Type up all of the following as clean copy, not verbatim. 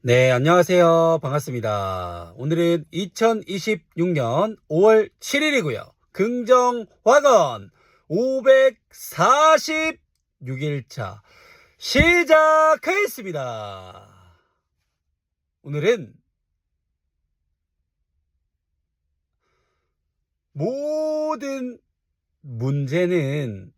네, 안녕하세요. 반갑습니다. 오늘은 2026년 5월 7일이고요. 긍정화건 546일차 시작하겠습니다. 오늘은 모든 문제는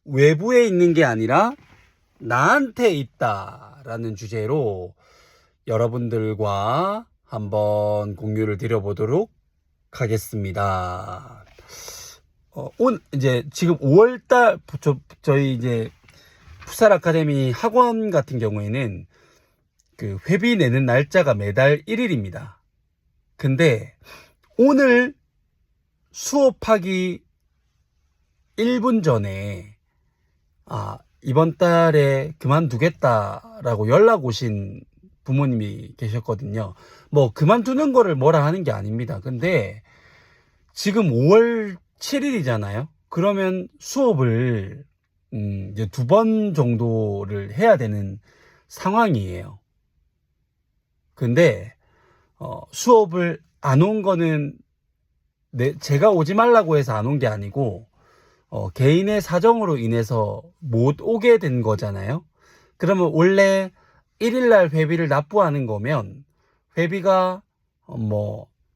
외부에 있는 게 아니라 나한테 있다라는 주제로 여러분들과 한번 공유를 드려보도록 하겠습니다. 이제 지금 5월달 저희 이제 풋살 아카데미 학원 같은 경우에는 그 회비 내는 날짜가 매달 1일입니다. 근데 오늘 수업하기 1분 전에 이번 달에 그만두겠다라고 연락 오신 부모님이 계셨거든요. 뭐 그만두는 거를 뭐라 하는 게 아닙니다. 근데 지금 5월 7일이잖아요. 그러면 수업을 이제 2번 정도를 해야 되는 상황이에요. 근데 수업을 안 온 거는 제가 오지 말라고 해서 안 온 게 아니고 개인의 사정으로 인해서 못 오게 된 거잖아요. 그러면 원래 1일날 회비를 납부하는 거면 회비가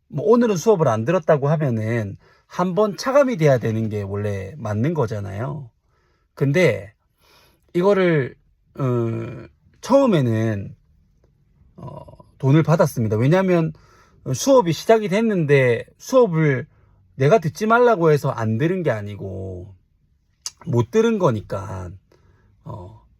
오늘은 수업을 안 들었다고 하면은 한번 차감이 돼야 되는 게 원래 맞는 거잖아요. 근데 이거를 처음에는 돈을 받았습니다. 왜냐하면 수업이 시작이 됐는데 수업을 내가 듣지 말라고 해서 안 들은 게 아니고 못 들은 거니까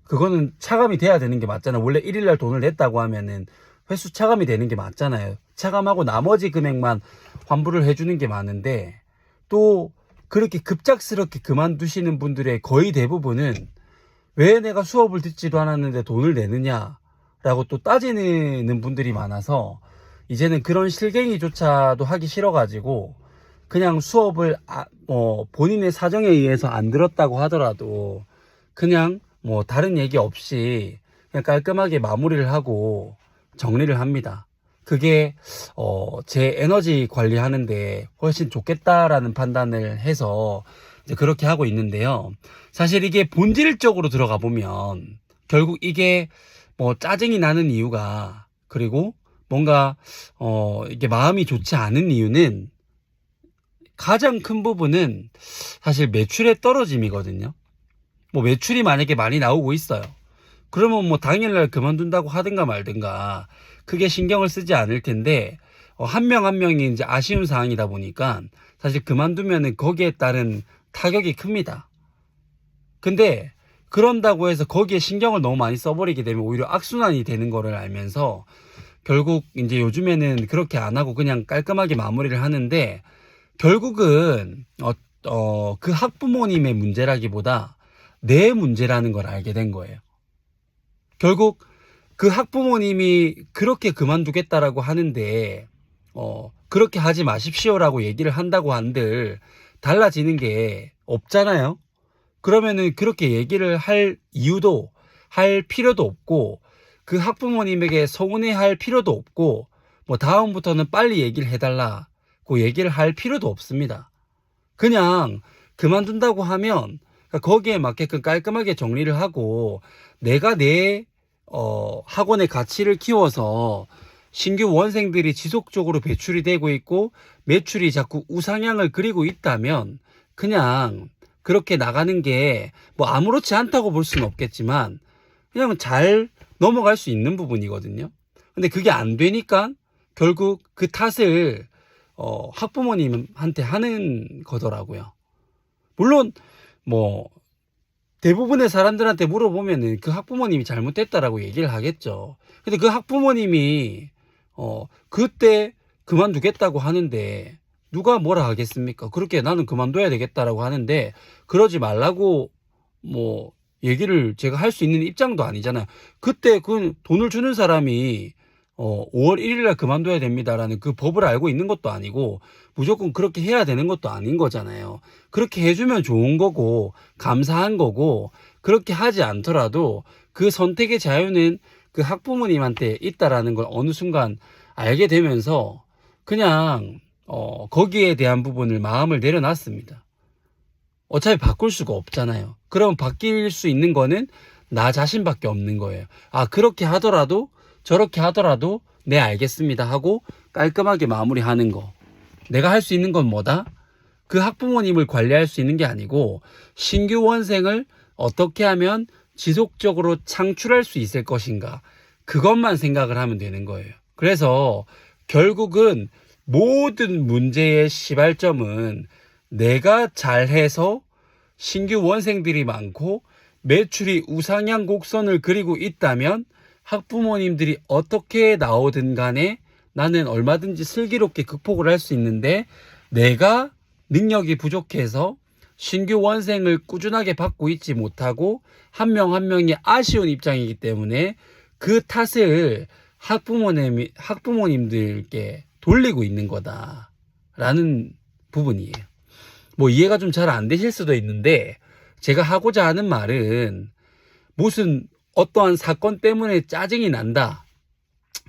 그거는 차감이 돼야 되는 게 맞잖아요. 원래 1일날 돈을 냈다고 하면은 회수 차감이 되는 게 맞잖아요. 차감하고 나머지 금액만 환불을 해주는 게 많은데, 또 그렇게 급작스럽게 그만두시는 분들의 거의 대부분은 왜 내가 수업을 듣지도 않았는데 돈을 내느냐라고 또 따지는 분들이 많아서 이제는 그런 실갱이조차도 하기 싫어가지고 그냥 수업을 본인의 사정에 의해서 안 들었다고 하더라도 그냥 다른 얘기 없이 그냥 깔끔하게 마무리를 하고 정리를 합니다. 그게 제 에너지 관리하는데 훨씬 좋겠다라는 판단을 해서 이제 그렇게 하고 있는데요. 사실 이게 본질적으로 들어가 보면 결국 이게 짜증이 나는 이유가, 그리고 뭔가 이게 마음이 좋지 않은 이유는 가장 큰 부분은 사실 매출의 떨어짐이거든요. 매출이 만약에 많이 나오고 있어요. 그러면 당일날 그만둔다고 하든가 말든가 크게 신경을 쓰지 않을 텐데, 한 명 한 명이 이제 아쉬운 사항이다 보니까 사실 그만두면은 거기에 따른 타격이 큽니다. 근데 그런다고 해서 거기에 신경을 너무 많이 써버리게 되면 오히려 악순환이 되는 거를 알면서 결국 이제 요즘에는 그렇게 안 하고 그냥 깔끔하게 마무리를 하는데, 결국은 그 학부모님의 문제라기보다 내 문제라는 걸 알게 된 거예요. 결국 그 학부모님이 그렇게 그만두겠다라고 하는데 그렇게 하지 마십시오라고 얘기를 한다고 한들 달라지는 게 없잖아요. 그러면은 그렇게 얘기를 할 이유도, 할 필요도 없고, 그 학부모님에게 서운해할 필요도 없고, 다음부터는 빨리 얘기를 해달라고 얘기를 할 필요도 없습니다. 그냥 그만둔다고 하면 거기에 맞게끔 깔끔하게 정리를 하고, 내가 내 학원의 가치를 키워서 신규 원생들이 지속적으로 배출이 되고 있고 매출이 자꾸 우상향을 그리고 있다면 그냥 그렇게 나가는 게 아무렇지 않다고 볼 수는 없겠지만 그냥 잘 넘어갈 수 있는 부분이거든요. 근데 그게 안 되니까 결국 그 탓을 학부모님한테 하는 거더라고요. 물론 대부분의 사람들한테 물어보면은 그 학부모님이 잘못됐다라고 얘기를 하겠죠. 근데 그 학부모님이 그때 그만두겠다고 하는데 누가 뭐라 하겠습니까? 그렇게 나는 그만둬야 되겠다라고 하는데 그러지 말라고 얘기를 제가 할 수 있는 입장도 아니잖아요. 그때 그 돈을 주는 사람이 5월 1일 날 그만둬야 됩니다라는 그 법을 알고 있는 것도 아니고 무조건 그렇게 해야 되는 것도 아닌 거잖아요. 그렇게 해주면 좋은 거고 감사한 거고, 그렇게 하지 않더라도 그 선택의 자유는 그 학부모님한테 있다라는 걸 어느 순간 알게 되면서 그냥 거기에 대한 부분을 마음을 내려놨습니다. 어차피 바꿀 수가 없잖아요. 그럼 바뀔 수 있는 거는 나 자신밖에 없는 거예요. 아, 그렇게 하더라도 저렇게 하더라도 네 알겠습니다 하고 깔끔하게 마무리하는 거. 내가 할 수 있는 건 뭐다? 그 학부모님을 관리할 수 있는 게 아니고 신규 원생을 어떻게 하면 지속적으로 창출할 수 있을 것인가, 그것만 생각을 하면 되는 거예요. 그래서 결국은 모든 문제의 시발점은 내가 잘해서 신규 원생들이 많고 매출이 우상향 곡선을 그리고 있다면 학부모님들이 어떻게 나오든 간에 나는 얼마든지 슬기롭게 극복을 할 수 있는데, 내가 능력이 부족해서 신규 원생을 꾸준하게 받고 있지 못하고 한 명 한 명이 아쉬운 입장이기 때문에 그 탓을 학부모님들께 돌리고 있는 거다라는 부분이에요. 뭐 이해가 좀 잘 안 되실 수도 있는데, 제가 하고자 하는 말은 무슨 어떠한 사건 때문에 짜증이 난다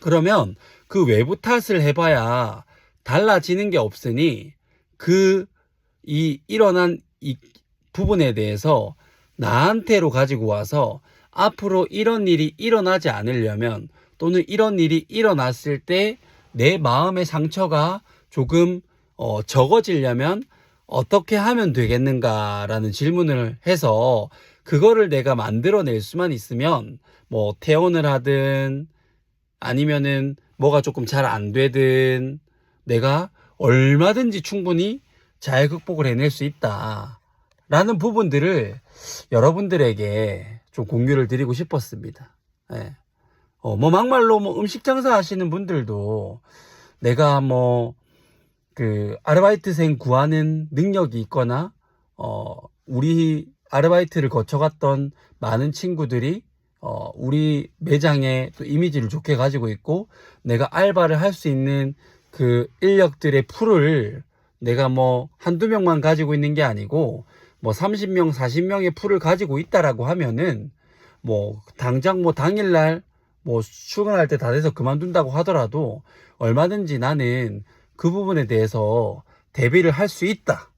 그러면 그 외부 탓을 해봐야 달라지는 게 없으니 일어난 이 부분에 대해서 나한테로 가지고 와서 앞으로 이런 일이 일어나지 않으려면, 또는 이런 일이 일어났을 때 내 마음의 상처가 조금 적어지려면 어떻게 하면 되겠는가라는 질문을 해서 그거를 내가 만들어낼 수만 있으면, 뭐 퇴원을 하든 아니면은 뭐가 조금 잘 안 되든 내가 얼마든지 충분히 잘 극복을 해낼 수 있다 라는 부분들을 여러분들에게 좀 공유를 드리고 싶었습니다. 예. 뭐 막말로 뭐 음식 장사 하시는 분들도 내가 뭐 그 아르바이트생 구하는 능력이 있거나 우리 아르바이트를 거쳐갔던 많은 친구들이 우리 매장에 또 이미지를 좋게 가지고 있고, 내가 알바를 할 수 있는 그 인력들의 풀을 내가 뭐 한두 명만 가지고 있는 게 아니고 뭐 30명, 40명의 풀을 가지고 있다라고 하면은, 뭐 당장 뭐 당일날 뭐 출근할 때 다 돼서 그만둔다고 하더라도 얼마든지 나는 그 부분에 대해서 대비를 할 수 있다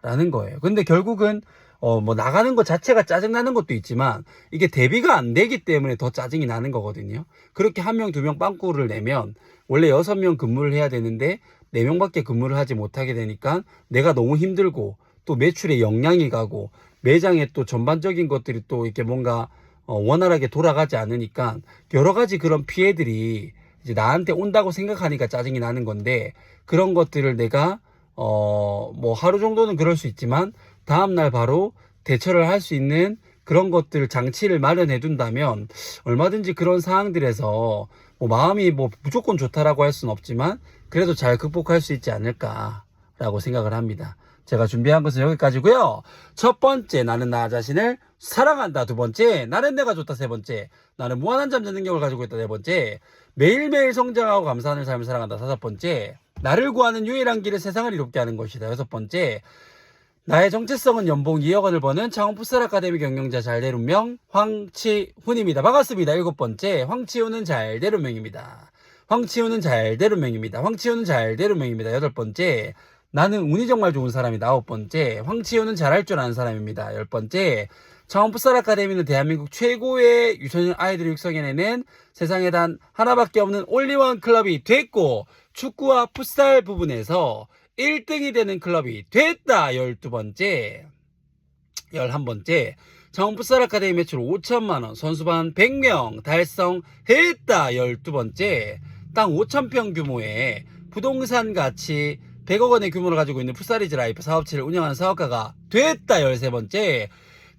라는 거예요. 근데 결국은 뭐 나가는 것 자체가 짜증나는 것도 있지만 이게 대비가 안 되기 때문에 더 짜증이 나는 거거든요. 그렇게 한 명, 두 명 빵꾸를 내면 원래 6명 근무를 해야 되는데 4명밖에 근무를 하지 못하게 되니까 내가 너무 힘들고, 또 매출에 영향이 가고 매장에 또 전반적인 것들이 또 이렇게 뭔가 원활하게 돌아가지 않으니까 여러 가지 그런 피해들이 이제 나한테 온다고 생각하니까 짜증이 나는 건데, 그런 것들을 내가 뭐 하루 정도는 그럴 수 있지만 다음날 바로 대처를 할 수 있는 그런 것들 장치를 마련해 둔다면 얼마든지 그런 상황들에서 뭐 마음이 뭐 무조건 좋다라고 할 수는 없지만 그래도 잘 극복할 수 있지 않을까라고 생각을 합니다. 제가 준비한 것은 여기까지고요. 첫 번째, 나는 나 자신을 사랑한다. 두 번째, 나는 내가 좋다. 세 번째, 나는 무한한 잠재 능력을 가지고 있다. 네 번째, 매일매일 성장하고 감사하는 삶을 살아간다. 다섯 번째, 나를 구하는 유일한 길을 세상을 이롭게 하는 것이다. 여섯 번째, 나의 정체성은 연봉 2억 원을 버는 창원 풋살 아카데미 경영자 잘될 운명 황치훈입니다. 반갑습니다. 일곱 번째, 황치훈은 잘될 운명입니다. 황치훈은 잘될 운명입니다. 황치훈은 잘될 운명입니다. 여덟 번째, 나는 운이 정말 좋은 사람이다. 아홉 번째, 황치훈은 잘할 줄 아는 사람입니다. 열 번째, 창원 풋살 아카데미는 대한민국 최고의 유소년 아이들을 육성해내는 세상에 단 하나밖에 없는 올리원 클럽이 됐고, 축구와 풋살 부분에서 1등이 되는 클럽이 됐다. 12번째, 11번째, 창원 풋살 아카데미 매출 5천만원, 선수반 100명 달성했다. 12번째, 땅 5,000평 규모의 부동산 가치 100억 원의 규모를 가지고 있는 풋살이즈 라이프 사업체를 운영하는 사업가가 됐다. 13번째,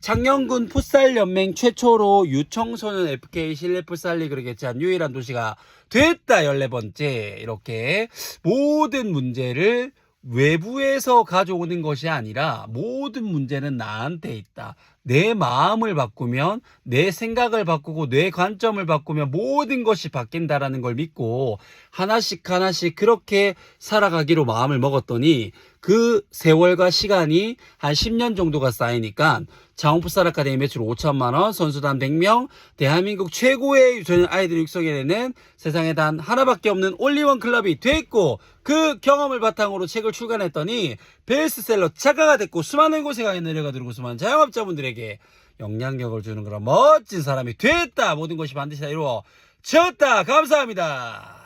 창녕군 풋살연맹 최초로 유청소년 FK 실내 풋살 리그를 개최한 유일한 도시가 됐다. 14번째, 이렇게 모든 문제를 외부에서 가져오는 것이 아니라 모든 문제는 나한테 있다 내 마음을 바꾸면, 내 생각을 바꾸고 내 관점을 바꾸면 모든 것이 바뀐다라는 걸 믿고 하나씩 하나씩 그렇게 살아가기로 마음을 먹었더니 그 세월과 시간이 한 10년 정도가 쌓이니까 장원풋살 아카데미 매출 5천만 원, 선수단 100명, 대한민국 최고의 유소년 아이들 육성에는 세상에 단 하나밖에 없는 올리원 클럽이 됐고, 그 경험을 바탕으로 책을 출간했더니 베스트셀러 작가가 됐고 수많은 곳에 가 내려가들고 수많은 자영업자분들에게 영향력을 주는 그런 멋진 사람이 됐다. 모든 것이 반드시 다 이루어졌다. 감사합니다.